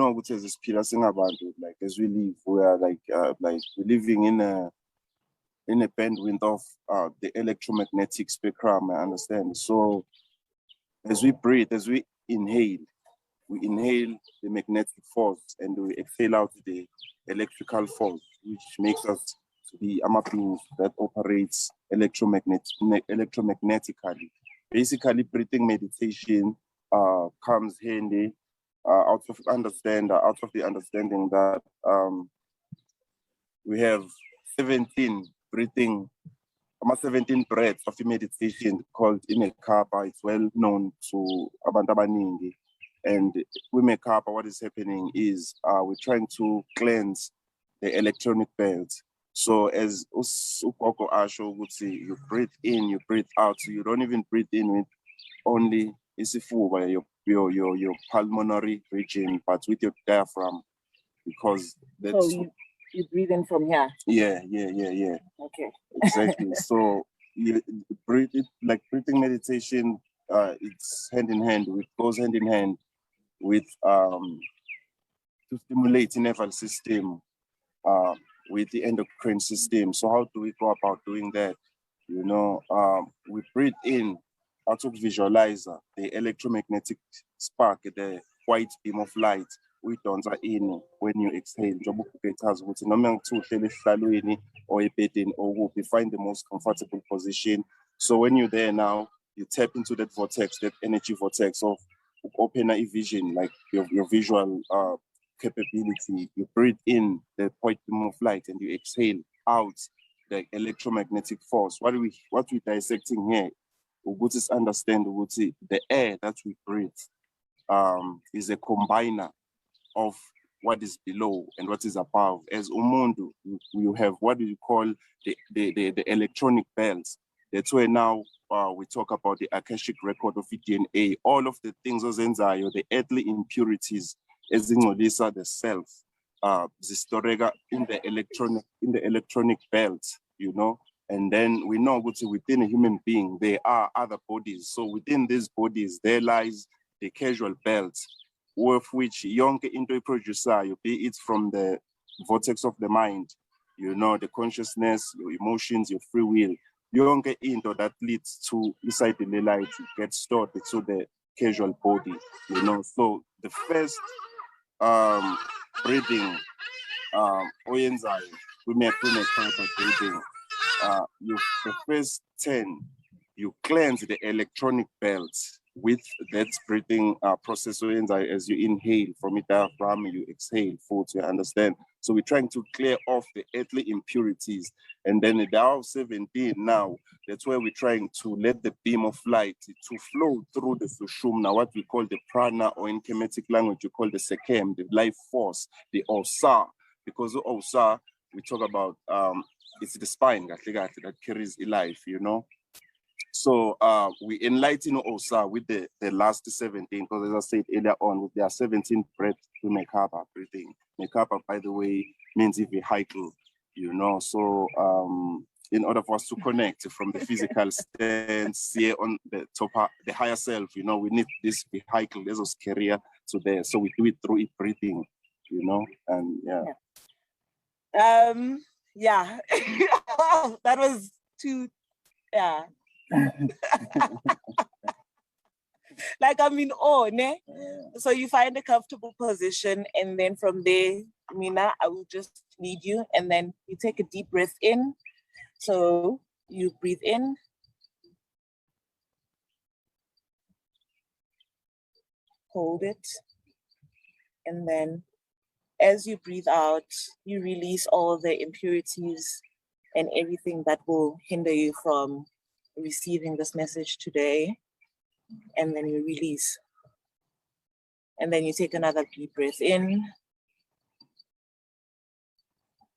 know which is about it. Like as we live, we are like we're living in a bandwidth of the electromagnetic spectrum. I understand. So as we breathe, as we inhale the magnetic force and we exhale out the electrical force, which makes us to be beings that operates electromagnetically. Basically, breathing meditation comes handy out of the understanding that we have 17 breaths of meditation called Imekapa. It's well known to abantu abaningi. And we make up what is happening is we're trying to cleanse the electronic belt. So as Ukoko Asho would say, you breathe in, you breathe out. So you don't even breathe in with only your pulmonary region, but with your diaphragm, because that's you breathe in from here. Yeah. Okay. Exactly. So you breathe it like breathing meditation. It's goes hand in hand with to stimulate the nervous system with the endocrine system. So how do we go about doing that? You know, we breathe in out of visualizer, the electromagnetic spark, the white beam of light. We don't in when you exhale. Or find the most comfortable position. So when you're there now, you tap into that vortex, that energy vortex of open a vision, like your visual capability. You breathe in the point beam of light and you exhale out the electromagnetic force. What we're dissecting here, we just understand the air that we breathe is a combiner of what is below and what is above. As umundu, you have what we call the electronic belts. That's where now we talk about the Akashic record of DNA. All of the things the earthly impurities, as the self, the in the electronic belt, you know. And then we know within a human being there are other bodies. So within these bodies there lies the causal belt, with which young into a producer, you be it from the vortex of the mind, you know, the consciousness, your emotions, your free will. Young into that leads to inside the light gets stored into the causal body, you know. So the first breathing, we may start breathing. The first 10, you cleanse the electronic belt with that breathing process. As you inhale from the diaphragm, you exhale food, you understand. So we're trying to clear off the earthly impurities. And then the Tao 17 now, that's where we're trying to let the beam of light to flow through the sushumna, what we call the prana, or in Kemetic language, you call the sekem, the life force, the Ausar. Because the Ausar, we talk about, it's the spine that carries a life, you know. So we enlighten Ausar with the last 17, because as I said earlier on, there are 17 breaths to make up everything. Make up, by the way, means a vehicle, you know. So in order for us to connect from the physical stance here on the top, the higher self, you know, we need this vehicle, there's a carrier to there. So we do it through breathing, you know, and yeah. That was too, yeah. Like I'm in awe, ne? So you find a comfortable position, and then from there, Mina, I will just lead you, and then you take a deep breath in. So you breathe in, hold it, and then as you breathe out, you release all the impurities and everything that will hinder you from receiving this message today. And then you release. And then you take another deep breath in,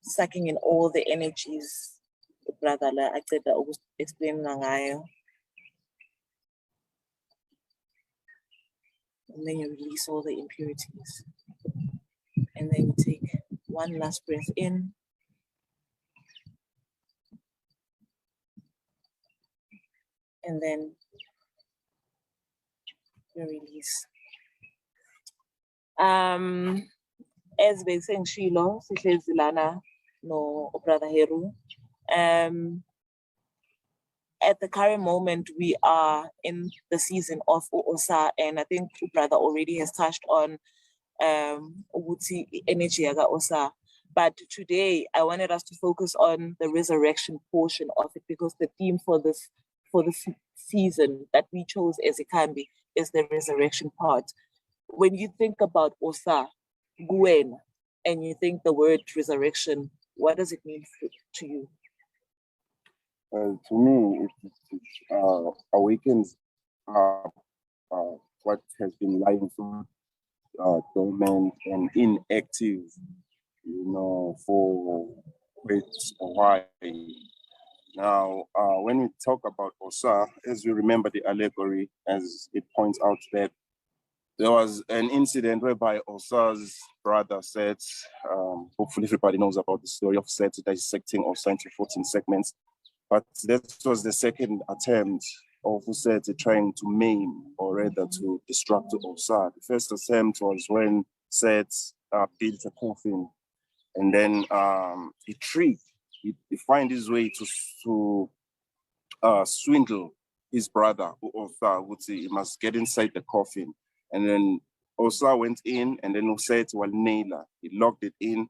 sucking in all the energies. Brother, I said that I was explaining. And then you release all the impurities. And then you take one last breath in. And then you release. as besengishilo sihlezi lana no Brother Heru. At the current moment, we are in the season of Ausar, and I think Brother already has touched on energy yaga Ausar. But today, I wanted us to focus on the resurrection portion of it, because the theme for this season that we chose as Ikambi is the resurrection part. When you think about Ausar, Gwen, and you think the word resurrection, what does it mean to you? To me, it awakens what has been lying so dormant and inactive, for quite a while. Now, when we talk about Ausar, as we remember the allegory, as it points out that there was an incident whereby Ausar's brother Set, hopefully everybody knows about the story of Set dissecting Ausar into 14 segments, but that was the second attempt of Set trying to maim, or rather to destruct Ausar. The first attempt was when Set built a coffin, and then he tricked, he find his way to swindle his brother, Ausar would say he must get inside the coffin. And then Ausar went in, and then said, well, Naila, he locked him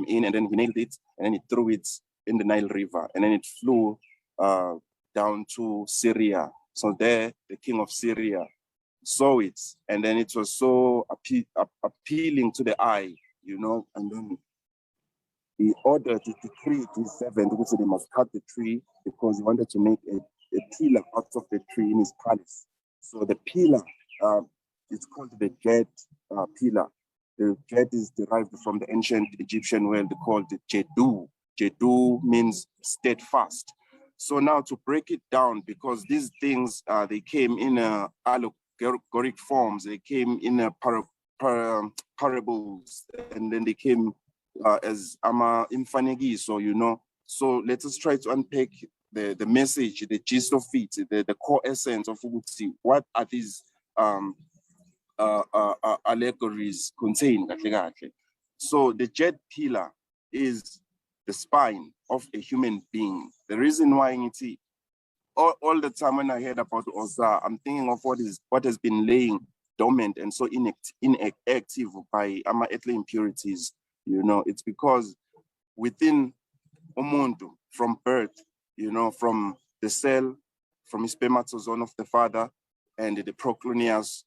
in, and then he nailed it, and then he threw it in the Nile River, and then it flew down to Syria. So there, the king of Syria saw it, and then it was so appealing to the eye, and then he ordered to decree to his servant, who said they must cut the tree because he wanted to make a pillar out of the tree in his palace. So the pillar, it's called the Jet pillar. The Jet is derived from the ancient Egyptian word called the Jedu. Jedu means steadfast. So now to break it down, because these things, they came in allegoric forms, they came in parables, and then they came as ama infanegi. So let us try to unpack the message, the gist of it, the core essence of Ubuntu. What are these allegories contain? So the Jet pillar is the spine of a human being. The reason why all the time when I heard about Ausar, I'm thinking of what has been laying dormant and so inactive by earthly impurities. It's because within Umuntu, from birth, from the cell, from the spermatozoon of the father and the pronucleus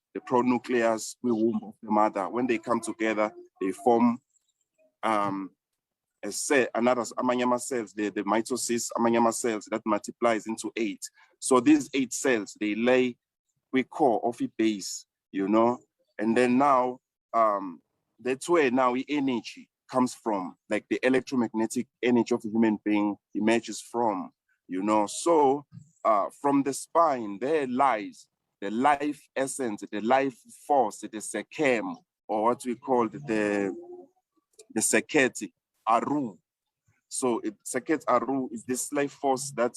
womb of the mother, when they come together, they form a cell, another amanyama cells, the mitosis amanyama cells that multiplies into 8. So these 8 cells, they lay we core of a base, and then now that's where now energy comes from, like the electromagnetic energy of a human being emerges from, So from the spine, there lies the life essence, the life force, the sekhem, or what we call the sekhet aru. So sekhet aru is this life force that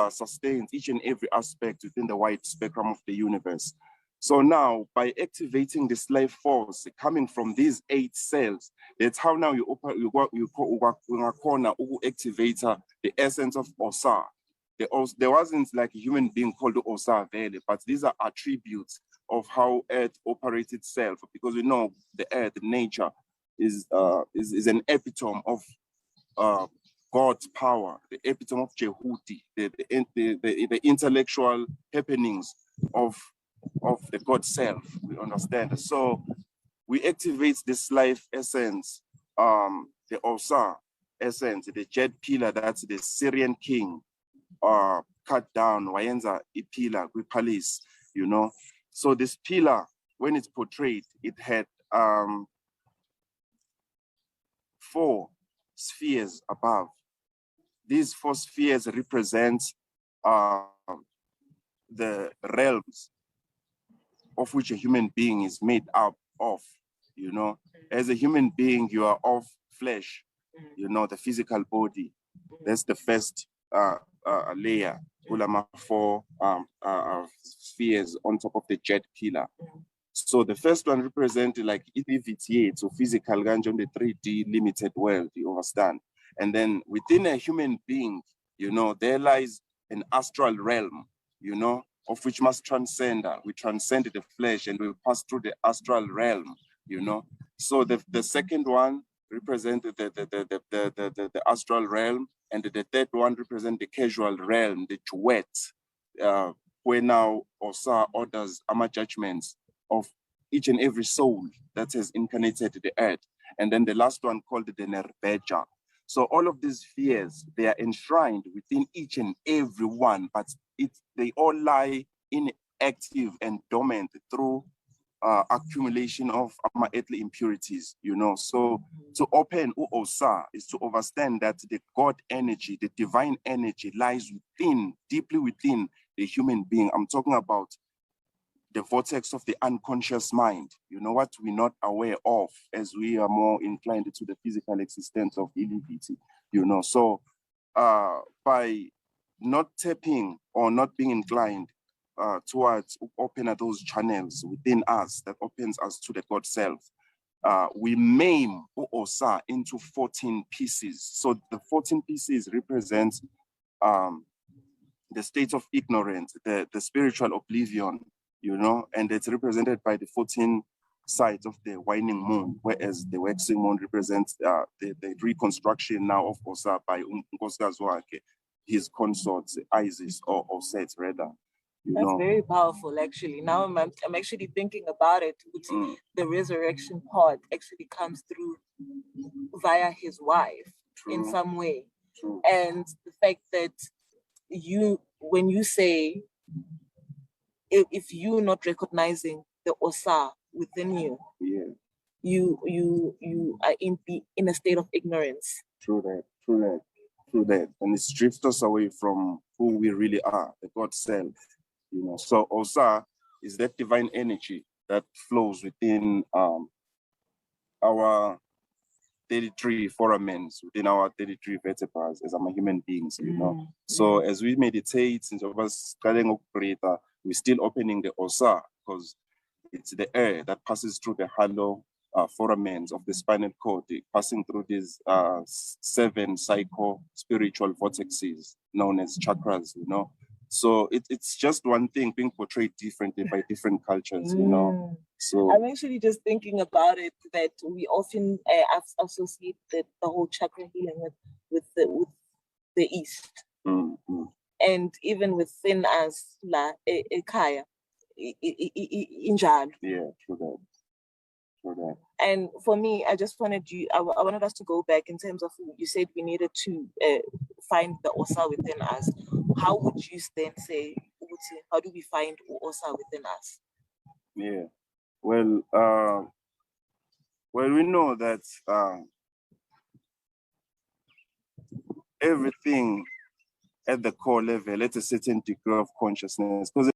sustains each and every aspect within the wide spectrum of the universe. So now, by activating this life force coming from these 8 cells, that's how now you activate the essence of Ausar. There wasn't like a human being called Ausar there, but these are attributes of how Earth operates itself, because we know the Earth, nature, is an epitome of God's power, the epitome of Jehuti, the intellectual happenings of the God self, we understand. So we activate this life essence, the Ausar essence, the Jet pillar, that's the Syrian king, cut down, Wayenza pillar, we palace, So this pillar, when it's portrayed, it had 4 spheres above. These 4 spheres represent the realms of which a human being is made up of, As a human being, you are of flesh, the physical body. That's the first layer, Ulama 4 spheres on top of the Jet pillar. So the first one represents like EVTA, so physical ganjo, the 3D limited world, you understand? And then within a human being, you know, there lies an astral realm, you know, of which must transcend. We transcend the flesh and we pass through the astral realm, you know. So the second one represents the astral realm, and the third one represents the casual realm, the duet, where now Ausar orders judgments of each and every soul that has incarnated the earth. And then the last one called the Nerbeja. So all of these fears, they are enshrined within each and every one, but they all lie inactive and dormant through accumulation of earthly impurities, you know. So to open Ausar is to understand that the God energy, the divine energy lies within, deeply within the human being. I'm talking about the vortex of the unconscious mind, you know, what we're not aware of as we are more inclined to the physical existence of illiquidity, you know. So by not tapping or not being inclined towards opening those channels within us that opens us to the God self, we maim Ausar into 14 pieces. So the 14 pieces represent the state of ignorance, the spiritual oblivion, you know, and it's represented by the 14 sides of the waning moon, whereas the waxing moon represents the reconstruction now of Ausar by Nkosikazi, his consorts, Isis or Set rather. That's very powerful, actually. Now I'm actually thinking about it. The resurrection part actually comes through via his wife in some way. And the fact that when you say, if you're not recognizing the Ausar within you, you are in a state of ignorance. True that. And it strips us away from who we really are, the God self. You know, so Ausar is that divine energy that flows within our 33 foramens, within our 33 vertebrae as human beings, you know. So as we meditate, since we're still opening the Ausar because it's the air that passes through the hollow foramens of the spinal cord, passing through these 7 psycho-spiritual vortexes known as chakras, you know. So it's just one thing being portrayed differently by different cultures, you know. So I'm actually just thinking about it, that we often associate the whole chakra healing with the East. And even within us, Ekaya, injalo. Yeah, true that. And for me, I just wanted I wanted us to go back in terms of, you said we needed to find the Ausar within us. How would you then say, how do we find Ausar within us? Yeah, well, we know that everything at the core level, at a certain degree of consciousness, because